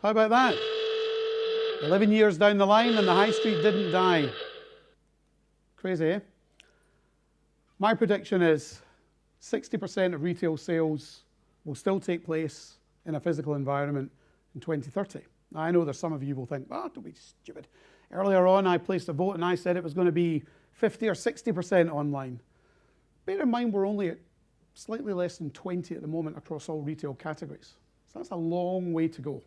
How about that? 11 years down the line and the high street didn't die. Crazy, eh? My prediction is 60% of retail sales will still take place in a physical environment in 2030. Now, I know there's some of you will think, oh, don't be stupid. Earlier on, I placed a vote and I said it was going to be 50 or 60% online. Bear in mind, we're only at slightly less than 20 at the moment across all retail categories. So that's a long way to go.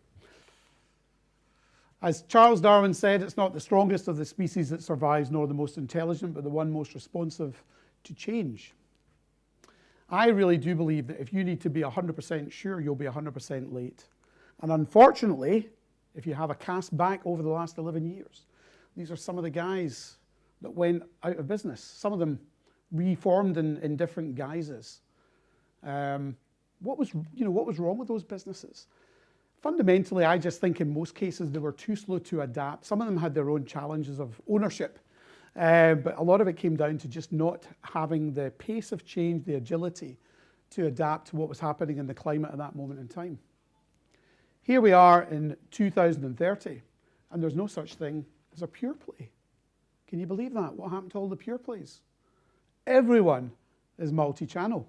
As Charles Darwin said, it's not the strongest of the species that survives, nor the most intelligent, but the one most responsive to change. I really do believe that if you need to be 100% sure, you'll be 100% late. And unfortunately, if you have a cast back over the last 11 years, these are some of the guys that went out of business. Some of them reformed in different guises. What was wrong with those businesses? Fundamentally, I just think in most cases they were too slow to adapt. Some of them had their own challenges of ownership, but a lot of it came down to just not having the pace of change, the agility to adapt to what was happening in the climate at that moment in time. Here we are in 2030, and there's no such thing as a pure play. Can you believe that? What happened to all the pure plays? Everyone is multi-channel.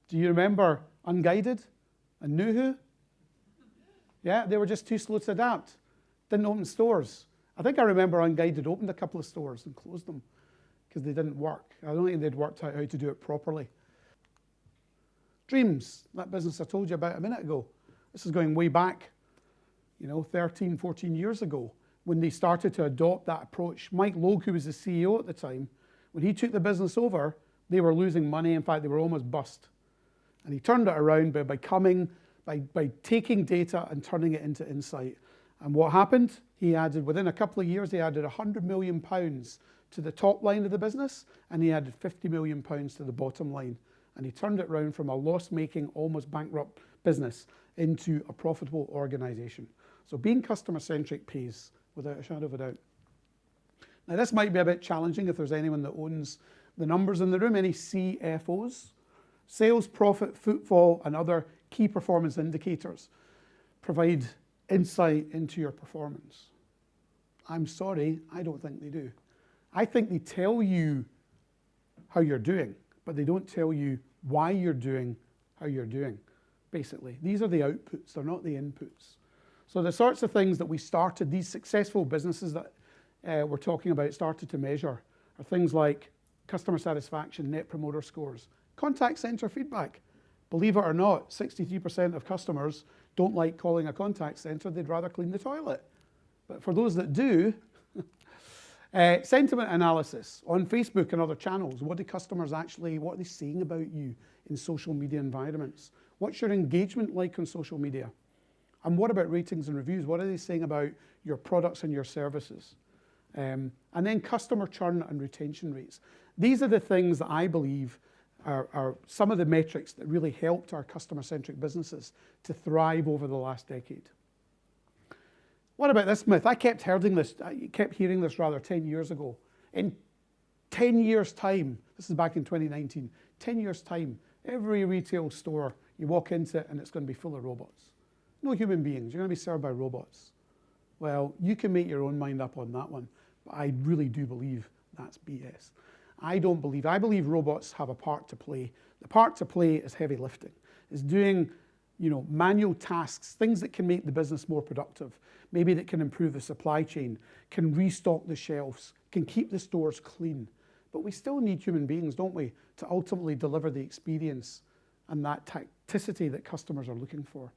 Do you remember Unguided and Noohoo? Yeah, they were just too slow to adapt. Didn't open stores. I think I remember Unguided opened a couple of stores and closed them because they didn't work. I don't think they'd worked out how to do it properly. Dreams, that business I told you about a minute ago. This is going way back, 13, 14 years ago when they started to adopt that approach. Mike Logue, who was the CEO at the time, when he took the business over, they were losing money. In fact, they were almost bust. And he turned it around by taking data and turning it into insight. And what happened? He added, within a couple of years, he added £100 million to the top line of the business, and he added £50 million to the bottom line. And he turned it around from a loss-making, almost bankrupt business into a profitable organization. So being customer-centric pays, without a shadow of a doubt. Now, this might be a bit challenging if there's anyone that owns the numbers in the room, any CFOs. Sales, profit, footfall, and other key performance indicators provide insight into your performance. I'm sorry, I don't think they do. I think they tell you how you're doing, but they don't tell you why you're doing how you're doing, basically. These are the outputs, they're not the inputs. So the sorts of things that we started, these successful businesses that we're talking about started to measure are things like customer satisfaction, net promoter scores, contact center feedback. Believe it or not, 63% of customers don't like calling a contact center, they'd rather clean the toilet. But for those that do, sentiment analysis on Facebook and other channels. What are they saying about you in social media environments? What's your engagement like on social media? And what about ratings and reviews? What are they saying about your products and your services? And then customer churn and retention rates. These are the things that I believe are some of the metrics that really helped our customer-centric businesses to thrive over the last decade. What about this myth? I kept hearing this 10 years ago. In 10 years' time, this is back in 2019, 10 years' time, every retail store, you walk into it and it's going to be full of robots. No human beings, you're going to be served by robots. Well, you can make your own mind up on that one, but I really do believe that's BS. I believe robots have a part to play. The part to play is heavy lifting. It's doing, manual tasks, things that can make the business more productive, maybe that can improve the supply chain, can restock the shelves, can keep the stores clean. But we still need human beings, don't we, to ultimately deliver the experience and that tacticity that customers are looking for.